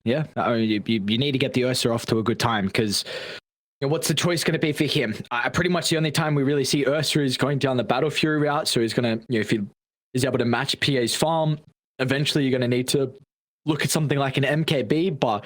Yeah, you need to get the Ursa off to a good time, because what's the choice going to be for him? Pretty much the only time we really see Ursa is going down the Battle Fury route. So he's going to, if he is able to match PA's farm, eventually you're going to need to look at something like an MKB. But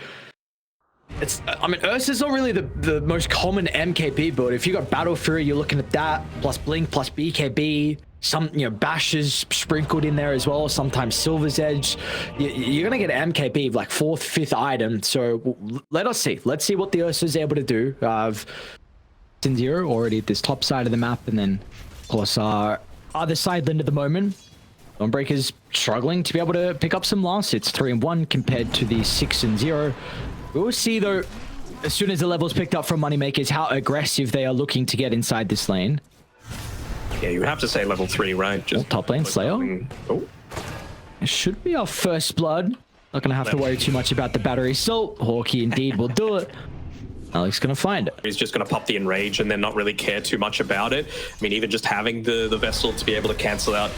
Ursa's not really the most common MKB build. If you got Battle Fury, you're looking at that plus Blink plus BKB. Some bashes sprinkled in there as well, sometimes Silver's Edge. You're gonna get an MKB like 4th, 5th item. So let's see what the Ursa is able to do. Zero already at this top side of the map, and then of course our other side lane at the moment, Dawnbreaker's struggling to be able to pick up some loss. It's 3-1 compared to the 6-0. We'll see though, as soon as the levels picked up from Moneymakers, how aggressive they are looking to get inside this lane. Yeah, you would have to say level 3, right? Just top lane, Slayer. Oh. It should be our first blood. Not gonna have to worry too much about the battery salt. Hawkeye indeed will do it. Alex gonna find it. He's just gonna pop the enrage and then not really care too much about it. I mean, even just having the vessel to be able to cancel out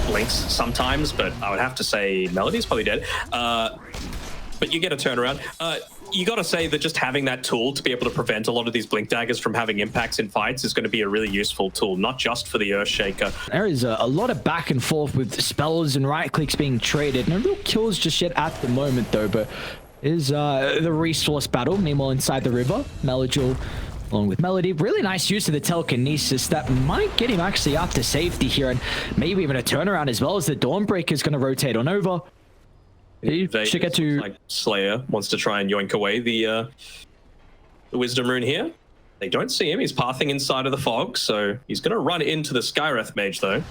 blinks sometimes, but I would have to say Melody's probably dead. But you get a turnaround. You got to say that just having that tool to be able to prevent a lot of these blink daggers from having impacts in fights is going to be a really useful tool, not just for the Earthshaker. There is a lot of back and forth with spells and right clicks being traded. No real kills just yet at the moment though, but is the resource battle. Meanwhile, inside the river, Melodule along with Melody. Really nice use of the telekinesis that might get him actually up to safety here, and maybe even a turnaround as well, as the Dawnbreaker is going to rotate on over. Should get to like Slayer wants to try and yoink away the Wisdom Rune here. They don't see him. He's pathing inside of the fog, so he's going to run into the Skywrath Mage though.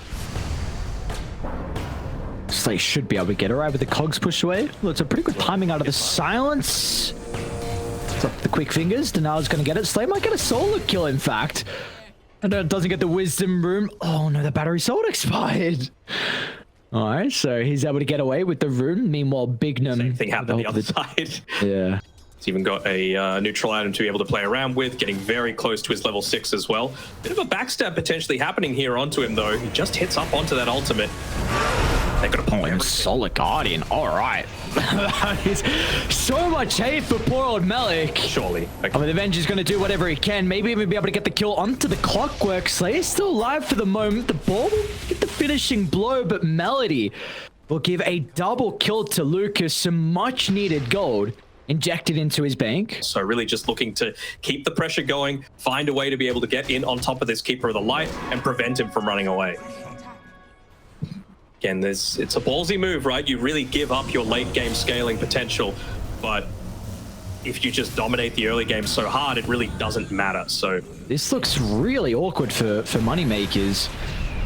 Slay should be able to get her right with the cogs push away. Well, it's a pretty good timing out of the silence. It's up the quick fingers. Denal's going to get it. Slay might get a solo kill, in fact. And doesn't get the Wisdom Rune. Oh no, the battery sword expired. All right, so he's able to get away with the rune. Meanwhile, Bignum... Same thing happened on the other side. Yeah. He's even got a neutral item to be able to play around with, getting very close to his level 6 as well. Bit of a backstab potentially happening here onto him, though. He just hits up onto that ultimate. They're going to pull him. Solid Guardian. All right. That is so much hate for poor old Melik. Surely. Okay. I mean, the Avenger's going to do whatever he can. Maybe even be able to get the kill onto the Clockwork. Slayer's still alive for the moment. The ball will get the finishing blow, but Melody will give a double kill to Lucas. Some much needed gold injected into his bank. So really just looking to keep the pressure going, find a way to be able to get in on top of this Keeper of the Light and prevent him from running away. Again, it's a ballsy move, right? You really give up your late game scaling potential, but if you just dominate the early game so hard, it really doesn't matter. So this looks really awkward for Moneymakers.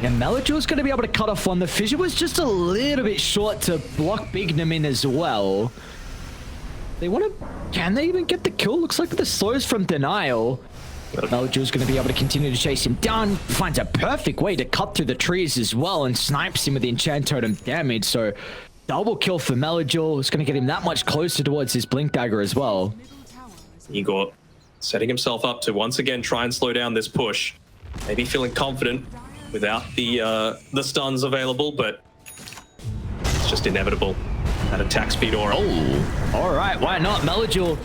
And Melajule's going to be able to cut off one. The fissure was just a little bit short to block Bignum in as well. They want to... Can they even get the kill? Looks like the slows from Denial. Melajule's going to be able to continue to chase him down. Finds a perfect way to cut through the trees as well and snipes him with the Enchant Totem damage. So double kill for Melajule. It's going to get him that much closer towards his Blink Dagger as well. Igor setting himself up to once again try and slow down this push. Maybe feeling confident without the stuns available, but it's just inevitable. That attack speed aura. Oh, all right, why not? Melajule,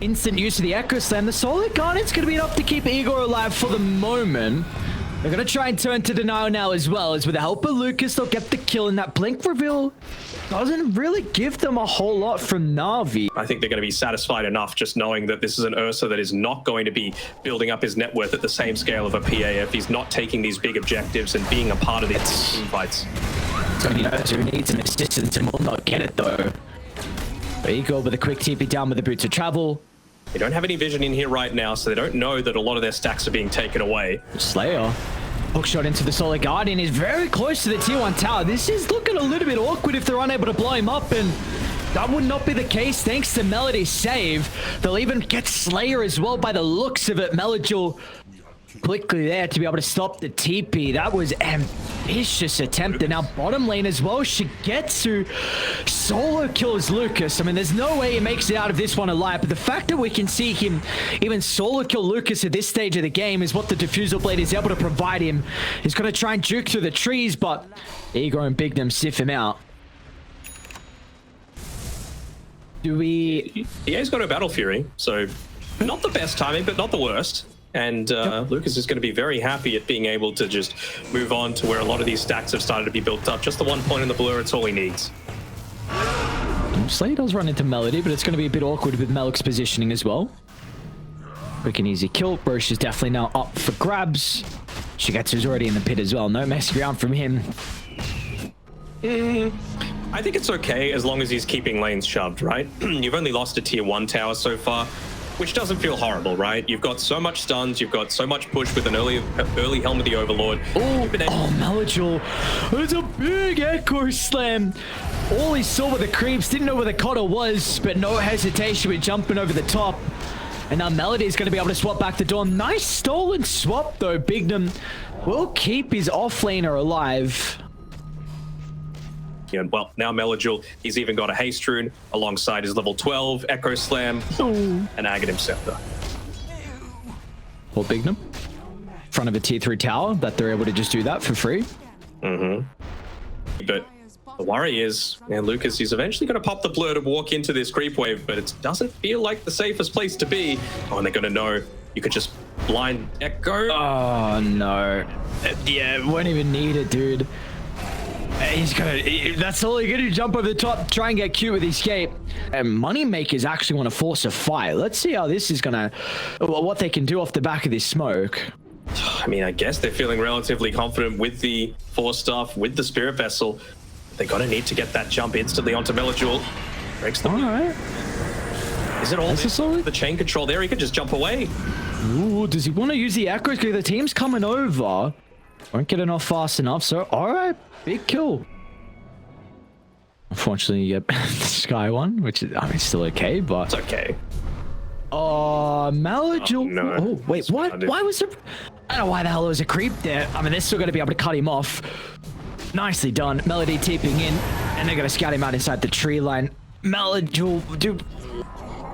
instant use of the Echo Slam. The Solar Guardian's going to be enough to keep Igor alive for the moment. They're going to try and turn to Denial now as well, as with the help of Lucas, they'll get the kill, and that Blink reveal doesn't really give them a whole lot from Navi. I think they're going to be satisfied enough just knowing that this is an Ursa that is not going to be building up his net worth at the same scale of a PA if he's not taking these big objectives and being a part of these team fights. Tony Ursa needs an assistance and will not get it though. But Igor with a quick TP down with the Boots of Travel. They don't have any vision in here right now, so they don't know that a lot of their stacks are being taken away. Slayer. Hookshot into the Solar Guardian is very close to the tier 1 tower. This is looking a little bit awkward if they're unable to blow him up, and that would not be the case thanks to Melody's save. They'll even get Slayer as well by the looks of it. Melajule quickly there to be able to stop the TP. That was ambitious attempt. And now bottom lane as well, Shigetsu solo kills Lucas. I mean, there's no way he makes it out of this one alive, but the fact that we can see him even solo kill Lucas at this stage of the game is what the Diffusal Blade is able to provide him. He's going to try and juke through the trees, but Igor and Bignum sieve him out. Do we... EA's got a Battle Fury, so not the best timing, but not the worst. And Lucas is going to be very happy at being able to just move on to where a lot of these stacks have started to be built up. Just the 1 point in the blur, it's all he needs. Slay does run into Melody, but it's going to be a bit awkward with Melik's positioning as well. Quick and easy kill. Roche is definitely now up for grabs. Shigetsu's already in the pit as well. No messing around from him. I think it's okay as long as he's keeping lanes shoved, right? You've only lost a tier 1 tower so far, which doesn't feel horrible, right? You've got so much stuns, you've got so much push with an early Helm of the Overlord. Oh, Melodul. It's a big Echo Slam. All he saw were the creeps, didn't know where the Cotter was, but no hesitation with jumping over the top. And now Melody is going to be able to swap back to Dawn. Nice stolen swap, though. Bignum will keep his offlaner alive. Yeah, well, now Melodul, he's even got a Haste Rune alongside his level 12 Echo Slam and Aghanim Scepter. Or Bignum. Front of a tier 3 tower, that they're able to just do that for free. But the worry is, man, Lucas, he's eventually going to pop the blur to walk into this creep wave, but it doesn't feel like the safest place to be. Oh, and they're going to know you could just blind Echo. Oh, no. Yeah, won't even need it, dude. He's gonna, that's all you're gonna do, jump over the top, try and get cute with escape. And Moneymakers actually want to force a fight. Let's see how this is gonna, what they can do off the back of this smoke. I mean, I guess they're feeling relatively confident with the 4-staff, with the Spirit Vessel. They're gonna need to get that jump instantly onto Melodul. Breaks the... Alright. Is it all the chain control there? He could just jump away. Ooh, does he want to use the echoes? Because the team's coming over. Won't get it off fast enough, so alright. Big kill. Unfortunately, you get the Sky one, which is, I mean, still okay, but... It's okay. Oh, Melodul. Oh, no. Oh, wait, what? Why was there... I don't know why the hell there was a creep there. I mean, they're still going to be able to cut him off. Nicely done. Melody tipping in, and they're going to scout him out inside the tree line. Melodul, dude...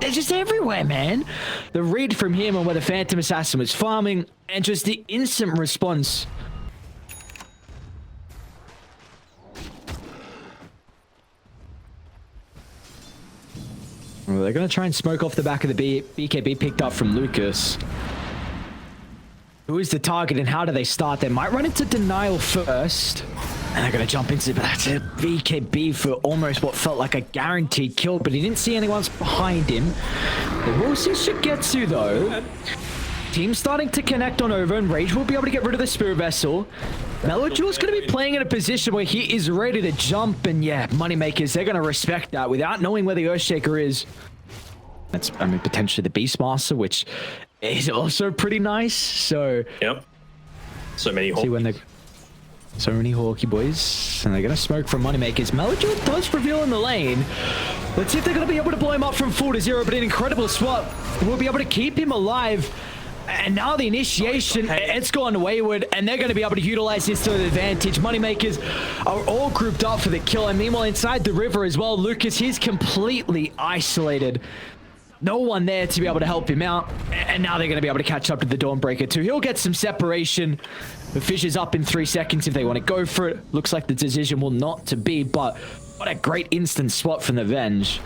They're just everywhere, man. The read from him on where the Phantom Assassin was farming, and just the instant response... Well, they're going to try and smoke off the back of the BKB picked up from Lucas. Who is the target and how do they start? They might run into Denial first. And they're going to jump into it, but that's a BKB for almost what felt like a guaranteed kill, but he didn't see anyone behind him. They will see Shigetsu, though. Team starting to connect on over, and Rage will be able to get rid of the Spirit Vessel. Melodul's going to be playing in a position where he is ready to jump, and yeah, Moneymakers, they're going to respect that without knowing where the Earthshaker is. That's, I mean, potentially the Beastmaster, which is also pretty nice, so... Yep. So many Hawky boys, and they're going to smoke from Moneymakers. Melodul does reveal in the lane. Let's see if they're going to be able to blow him up from 4 to 0, but an incredible swap will be able to keep him alive. And now the initiation, it's gone wayward, and they're going to be able to utilize this to their advantage. Moneymakers are all grouped up for the kill, and meanwhile inside the river as well, Lucas, he's completely isolated. No one there to be able to help him out, and now they're going to be able to catch up to the Dawnbreaker too. He'll get some separation. The fish is up in 3 seconds if they want to go for it. Looks like the decision will not to be, but what a great instant swap from the Venge.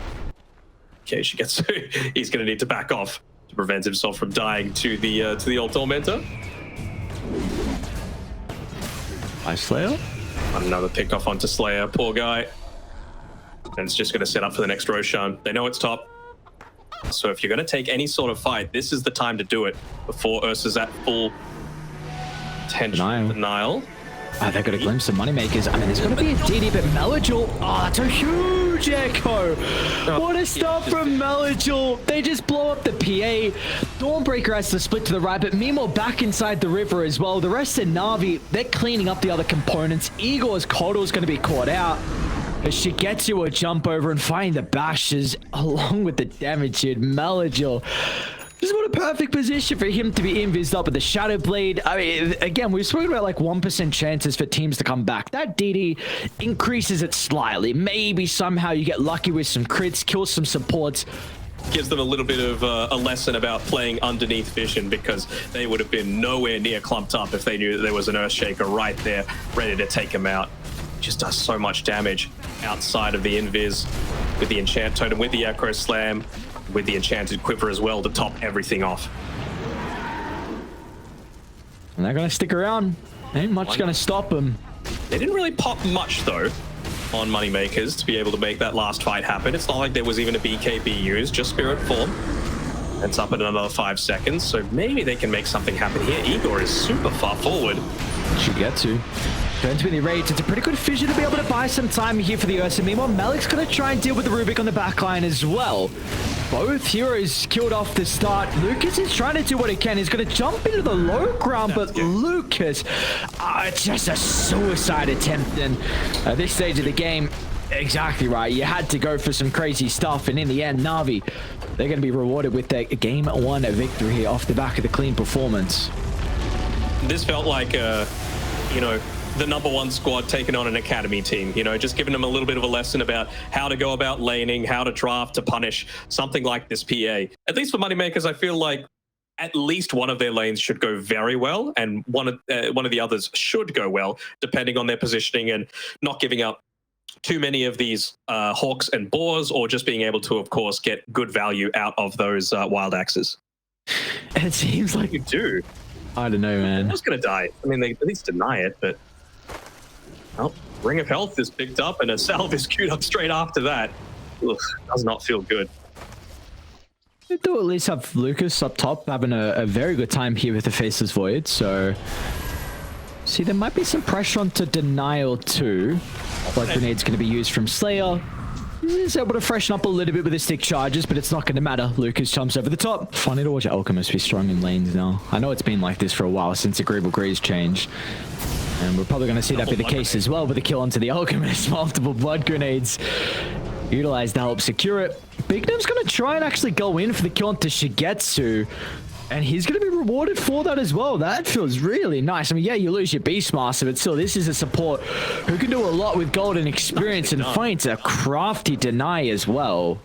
Okay, he's going to need to back off to prevent himself from dying to the old Tormentor. Hi, Slayer. Another pick off onto Slayer, poor guy. And it's just going to set up for the next Roshan. They know it's top. So if you're going to take any sort of fight, this is the time to do it before Ursa's at full denial. Oh, they got a glimpse of Moneymakers. I mean, there's going to be a DD, but Melodul... Oh, that's a huge echo. What a start from Melodul. They just blow up the PA. Dawnbreaker has to split to the right, but meanwhile, back inside the river as well. The rest of NAVI, they're cleaning up the other components. Igor's Coddle's going to be caught out. As Shigetsu will jump over and find the bashes along with the damage here. Melodul. This is what a perfect position for him to be invised up with the Shadow Blade. I mean, again, we've spoken about like 1% chances for teams to come back. That DD increases it slightly. Maybe somehow you get lucky with some crits, kill some supports. Gives them a little bit of a lesson about playing underneath vision, because they would have been nowhere near clumped up if they knew that there was an Earthshaker right there ready to take him out. just does so much damage outside of the invis with the enchant totem, with the acro slam, with the enchanted quiver as well to top everything off. And they're going to stick around. Ain't much going to stop them. They didn't really pop much, though, on Moneymakers to be able to make that last fight happen. It's not like there was even a BKB used, just Spirit Form. It's up in another 5 seconds, so maybe they can make something happen here. Igor is super far forward. Should get to. Turns with the rage. It's a pretty good fissure to be able to buy some time here for the Ursa. Meanwhile, Malik's going to try and deal with the Rubik on the backline as well. Both heroes killed off the start. Lucas is trying to do what he can. He's going to jump into the low ground, but Lucas, it's just a suicide attempt. And at this stage of the game, exactly right. You had to go for some crazy stuff. And in the end, NAVI, they're going to be rewarded with their game 1 victory here off the back of the clean performance. This felt like, you know, the #1 squad taking on an academy team, you know, just giving them a little bit of a lesson about how to go about laning, how to draft, to punish something like this PA. At least for Moneymakers, I feel like at least one of their lanes should go very well, and one of the others should go well, depending on their positioning and not giving up too many of these hawks and boars, or just being able to, of course, get good value out of those wild axes. It seems like you do. I don't know, man. They're just going to die. I mean, they at least deny it, but... Well, Ring of Health is picked up and a salve is queued up straight after that. Ugh, does not feel good. They do at least have Lucas up top having a very good time here with the Faceless Void, so... See, there might be some pressure onto Denial too. Blood Grenade's going to be used from Slayer. He's able to freshen up a little bit with the stick charges, but it's not going to matter. Lucas jumps over the top. Funny to watch Alchemist be strong in lanes now. I know it's been like this for a while since Agreeable Grease changed. And we're probably going to see that be the case as well with the kill onto the Alchemist. Multiple blood grenades utilized to help secure it. Bignum's going to try and actually go in for the kill onto Shigetsu. And he's going to be rewarded for that as well. That feels really nice. I mean, yeah, you lose your Beastmaster, but still, this is a support who can do a lot with gold and experience and finds a crafty deny as well.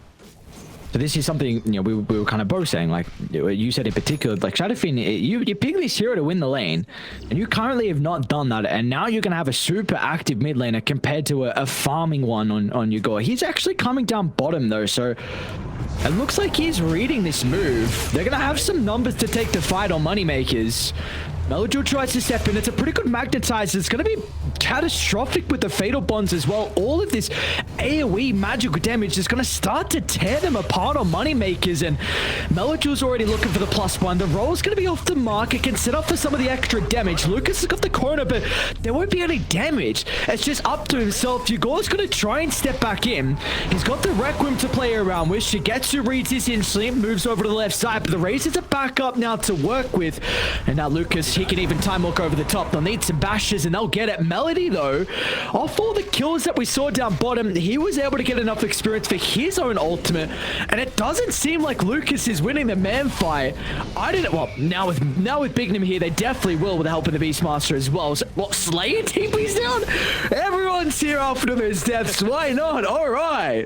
So this is something, you know, we were kind of both saying, like, you said in particular, like, Shadowfiend, you pick this hero to win the lane, and you currently have not done that, and now you're going to have a super active mid laner compared to a farming one on your Gore. He's actually coming down bottom, though, so it looks like he's reading this move. They're going to have some numbers to take the fight on Moneymakers. Melodraw tries to step in. It's a pretty good magnetizer. It's going to be catastrophic with the Fatal Bonds as well. All of this AoE magical damage is going to start to tear them apart on Moneymakers, and Melodraw's already looking for the +1. The roll's going to be off the mark. It can set up for some of the extra damage. Lucas has got the corner, but there won't be any damage. It's just up to himself. Yugor's going to try and step back in. He's got the Requiem to play around with. Shigetsu reads his instantly, moves over to the left side, but the Razors are back up now to work with. And now Lucas, he can even time walk over the top. They'll need some bashes and they'll get it. Melody, though, off all the kills that we saw down bottom, he was able to get enough experience for his own ultimate, and it doesn't seem like Lucas is winning the man fight. I didn't, well, now with Bignum here, they definitely will with the help of the Beastmaster as well. So, what, Slayer TP's down? Everyone's here after those deaths. Why not? All right.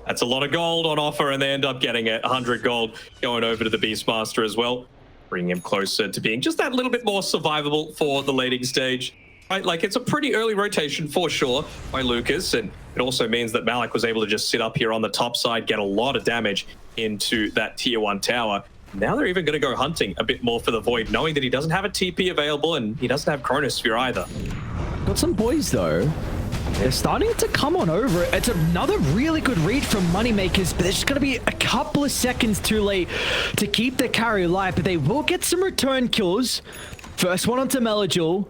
That's a lot of gold on offer, and they end up getting it. 100 gold going over to the Beastmaster as well, bringing him closer to being just that little bit more survivable for the laning stage. Right, like, it's a pretty early rotation for sure by Lucas, and it also means that Malik was able to just sit up here on the top side, get a lot of damage into that tier 1 tower. Now they're even going to go hunting a bit more for the Void, knowing that he doesn't have a TP available and he doesn't have Chronosphere either. Got some boys, though. They're starting to come on over. It's another really good read from Moneymakers, but they're just going to be a couple of seconds too late to keep the carry alive, but they will get some return kills. First one onto Melodral.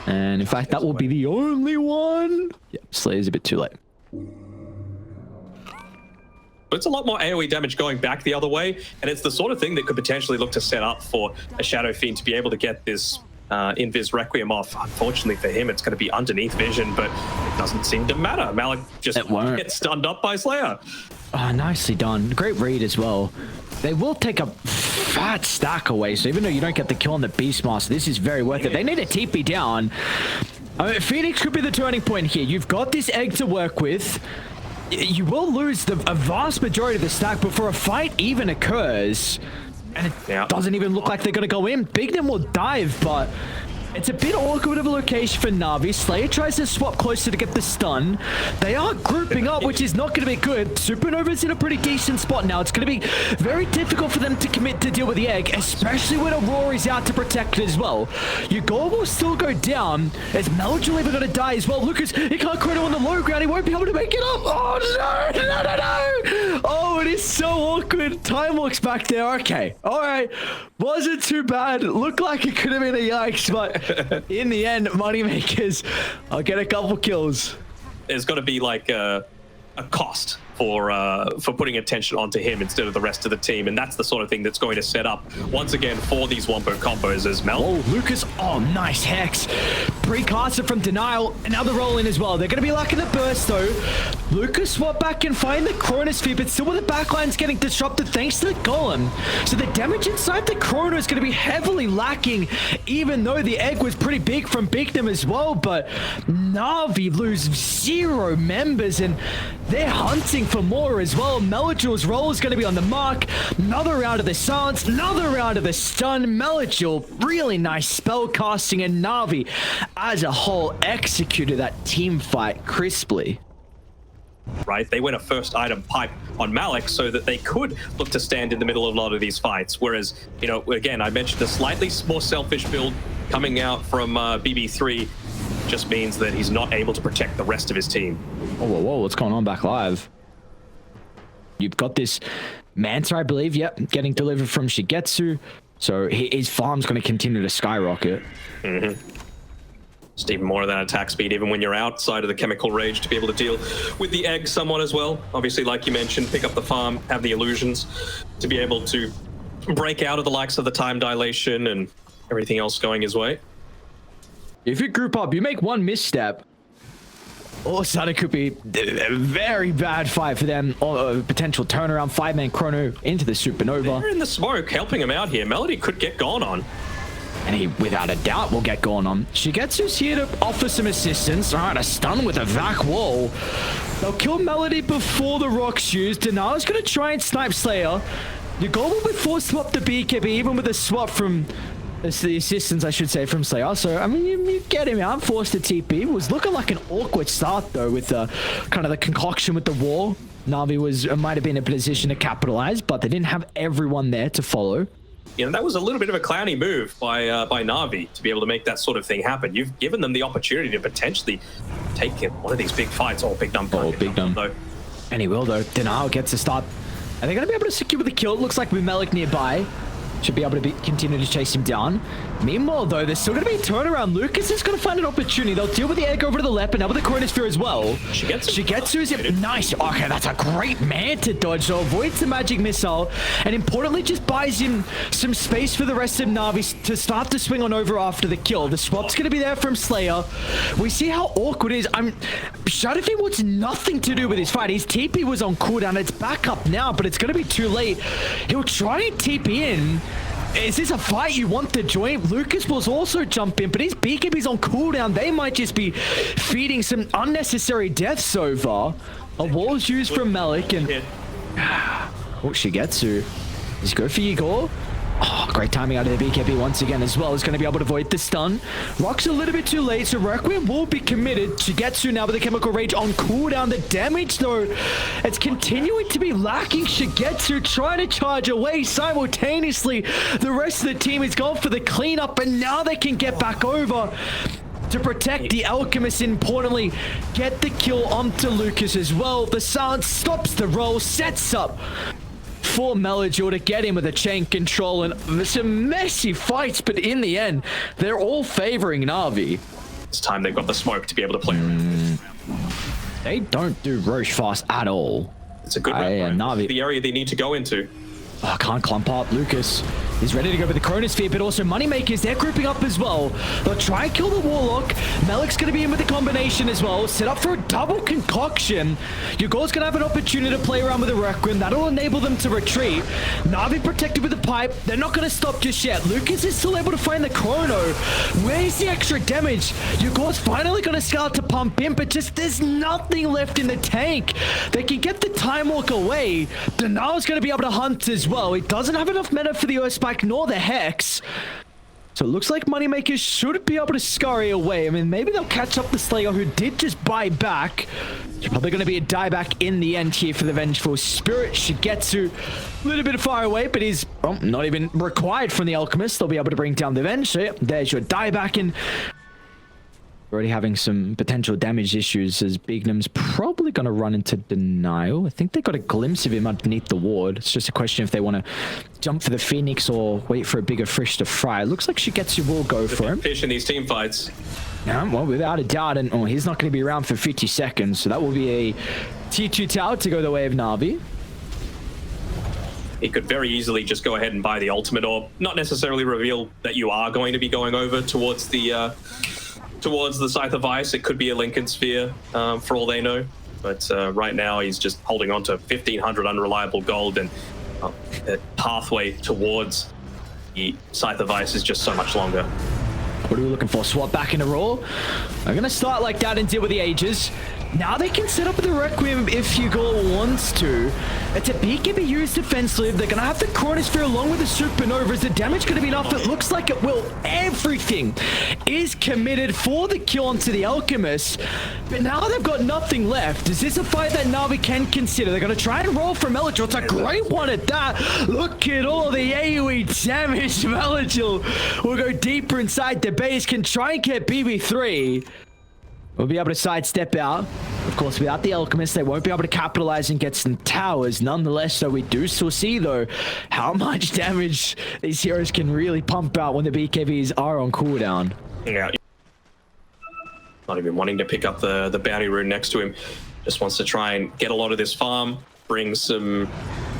And in fact, that will be the only one. Yep, Slayer's a bit too late. But it's a lot more AoE damage going back the other way, and it's the sort of thing that could potentially look to set up for a Shadowfiend to be able to get this Invis Requiem off. Unfortunately for him, it's going to be underneath vision, but it doesn't seem to matter. Malik just gets stunned up by Slayer. Oh, nicely done. Great read as well. They will take a fat stack away, so even though you don't get the kill on the Beastmaster, this is very worth it. They need a TP down. I mean, Phoenix could be the turning point here. You've got this egg to work with. You will lose a vast majority of the stack before a fight even occurs. And it doesn't even look like they're going to go in. Bignum will dive, but It's a bit awkward of a location for Navi. Slayer tries to swap closer to get the stun. They are grouping up, which is not going to be good. Supernova's in a pretty decent spot now. It's going to be very difficult for them to commit to deal with the egg, especially when Aurora is out to protect it as well. Ugor will still go down, as Melodul even going to die as well. Lucas, he can't chrono on the low ground. He won't be able to make it up. Oh, no. Oh, it is so awkward. Time walks back there. Okay. All right. Wasn't too bad. Looked like it could have been a yikes, but in the end, Moneymakers, I'll get a couple kills. There's got to be like a cost for putting attention onto him instead of the rest of the team, and that's the sort of thing that's going to set up once again for these Wombo combos as Mel. Oh, Lucas, oh, nice Hex. Precaster from Denial, another roll in as well. They're going to be lacking the burst though. Lucas swap back and find the Chronosphere, but still with the backline's getting disrupted thanks to the Golem. So the damage inside the Chrono is going to be heavily lacking, even though the egg was pretty big from Bignum as well, but Navi lose 0 members and they're hunting for more as well. Melodul's roll is going to be on the mark. Another round of the silence, another round of the stun. Melodul, really nice spell casting, and Navi as a whole executed that team fight crisply. Right, they went a first item pipe on Malik so that they could look to stand in the middle of a lot of these fights. Whereas, you know, again, I mentioned a slightly more selfish build coming out from BB3 just means that he's not able to protect the rest of his team. Oh, whoa, what's going on back live? You've got this Manta, I believe, yep, getting delivered from Shigetsu. So his farm's going to continue to skyrocket. Just even more of that attack speed, even when you're outside of the chemical rage, to be able to deal with the egg somewhat as well. Obviously, like you mentioned, pick up the farm, have the illusions to be able to break out of the likes of the time dilation and everything else going his way. If you group up, you make one misstep, all of a sudden it could be a very bad fight for them, or a potential turnaround. 5-man chrono into the supernova. They're in the smoke, helping him out here. Melody could get gone on. And he, without a doubt, will get going on. Shigetsu's here to offer some assistance. All right, a stun with a vac wall. They'll kill Melody before the rock's used. Denala's going to try and snipe Slayer. Ugor will be forced to swap the BKB, even with a swap from the assistance, I should say, from Slayer. So, I mean, you get him out, forced to TP. It was looking like an awkward start, though, with kind of the concoction with the wall. Navi might have been in a position to capitalize, but they didn't have everyone there to follow. You know, that was a little bit of a clowny move by Navi to be able to make that sort of thing happen. You've given them the opportunity to potentially take one of these big fights. Oh, Big Dumb. Oh, Big Dumb. Though. And he will, though. Denial gets a start. Are they going to be able to secure the kill? It looks like with Melik nearby. Should be able to continue to chase him down. Meanwhile, though, there's still going to be a turnaround. Lucas is going to find an opportunity. They'll deal with the egg over to the left, and now with the Chronosphere as well. Shigetsu is nice. Okay, that's a great man to dodge. So avoids the magic missile, and importantly, just buys him some space for the rest of Navi to start to swing on over after the kill. The swap's going to be there from Slayer. We see how awkward it is. Shadowfiend wants nothing to do with his fight. His TP was on cooldown. It's back up now, but it's going to be too late. He'll try and TP in. Is this a fight you want to join? Lucas will also jump in, but his BKB's on cooldown. They might just be feeding some unnecessary deaths over. A wall's used from Melik, and oh, Shigetsu. Is good for Ugor. Oh, great timing out of the BKB once again as well. Is going to be able to avoid the stun. Rock's a little bit too late, so Requiem will be committed. Shigetsu now with the Chemical Rage on cooldown. The damage, though, it's continuing to be lacking. Shigetsu trying to charge away simultaneously. The rest of the team is going for the cleanup, and now they can get back over to protect the Alchemist. Importantly, get the kill onto Lucas as well. The silence stops the roll, sets up for Melodul to get him with a chain control, and some messy fights, but in the end, they're all favoring Navi. This time they've got the smoke to be able to play around. They don't do Roche fast at all. It's a good Navi. The area they need to go into. Oh, can't clump up. Lucas is ready to go with the Chronosphere, but also Moneymakers, they're grouping up as well. They'll try and kill the Warlock. Melik's going to be in with the combination as well. Set up for a double concoction. Ugor's going to have an opportunity to play around with the Requiem. That'll enable them to retreat. Navi protected with the pipe. They're not going to stop just yet. Lucas is still able to find the Chrono. Where's the extra damage? Ugor's finally going to start to pump in, but just there's nothing left in the tank. They can get the Time Walk away. Denal's going to be able to hunt as well. He doesn't have enough mana for the Earth Spike nor the Hex. So it looks like Moneymakers should be able to scurry away. I mean, maybe they'll catch up the Slayer, who did just buy back. It's probably going to be a dieback in the end here for the Vengeful Spirit. Shigetsu a little bit far away, but he's not even required from the Alchemist. They'll be able to bring down the Venge. So yeah, there's your dieback, and already having some potential damage issues as Bignum's probably going to run into denial. I think they got a glimpse of him underneath the ward. It's just a question if they want to jump for the Phoenix or wait for a bigger fish to fry. It looks like Shigetsu will go for him. Fish in these team fights. Yeah, well, without a doubt, and he's not going to be around for 50 seconds, so that will be a tier 2 tower to go the way of Navi. He could very easily just go ahead and buy the ultimate, or not necessarily reveal that you are going to be going over towards the Scythe of Ice. It could be a Lincoln Sphere, for all they know. But right now, he's just holding on to 1,500 unreliable gold, and the pathway towards the Scythe of Ice is just so much longer. What are we looking for? Swap back into Raw. I'm going to start like that and deal with the Ages. Now they can set up the Requiem if Hugo wants to. It's a BKB used defensively. They're going to have the Chronosphere along with the Supernova. Is the damage going to be enough? It looks like it will. Everything is committed for the kill onto the Alchemist. But now they've got nothing left. Is this a fight that Navi can consider? They're going to try and roll for Melagil. It's a great one at that. Look at all the AoE damage. Melagil will go deeper inside the base. Can try and get BB3. We'll be able to sidestep out. Of course, without the Alchemist, they won't be able to capitalize and get some towers. Nonetheless, though, we do still see, though, how much damage these heroes can really pump out when the BKBs are on cooldown. Yeah. Not even wanting to pick up the bounty rune next to him. Just wants to try and get a lot of this farm, bring some...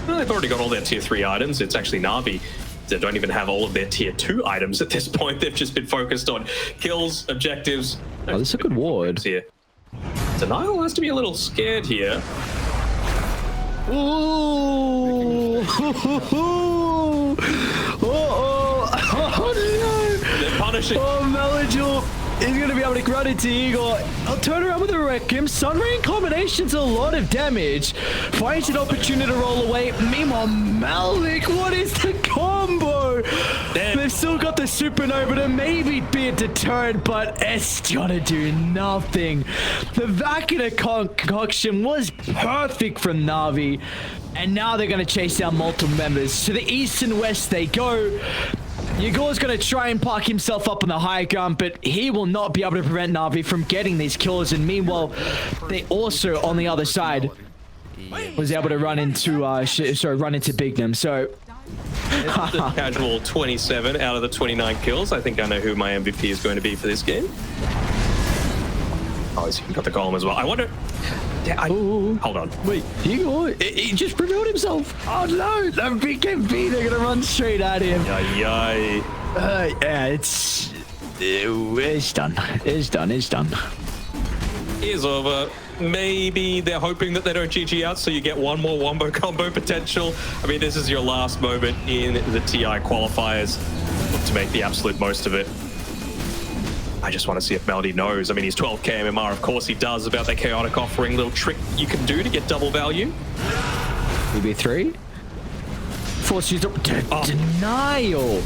Well, they've already got all their tier 3 items. It's actually Navi. They don't even have all of their tier 2 items at this point. They've just been focused on kills, objectives. Oh, this is a good ward. Here. Denial has to be a little scared here. Ooh! Oh no! They're punishing. Oh, Melagil is going to be able to run into Igor. I'll turn around with the Requiem. Sun Ray in combination's a lot of damage. Finds an opportunity to roll away. Meanwhile, Malik, what is the combo? They've still got the Supernova to maybe be a deterrent, but it's gonna do nothing. The Vacuum concoction was perfect from Navi, and now they're gonna chase down multiple members. To the east and west they go. Yegor's going to try and park himself up on the high ground, but he will not be able to prevent Navi from getting these kills. And meanwhile, they also, on the other side, was able to run into Bignum. So, casual 27 out of the 29 kills. I think I know who my MVP is going to be for this game. Oh, he's got the golem as well. I wonder... hold on. Wait, he just revealed himself. Oh no, the BKB, they're gonna run straight at him. Yeah, it's done. It's done. Is over. Maybe they're hoping that they don't GG out, so you get one more wombo combo potential. I mean, this is your last moment in the TI qualifiers. Look to make the absolute most of it. I just want to see if Melody knows. I mean, he's 12k MMR. Of course he does, about that chaotic offering. Little trick you can do to get double value. BB3. Force used up denial.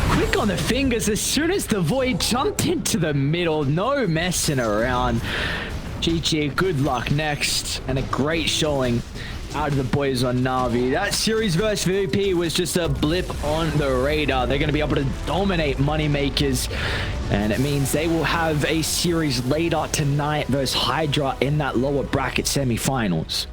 Quick on the fingers as soon as the Void jumped into the middle. No messing around. GG, good luck next. And a great showing out of the boys on Navi. That series versus VP was just a blip on the radar. They're going to be able to dominate Moneymakers, and it means they will have a series later tonight versus Hydra in that lower bracket semifinals.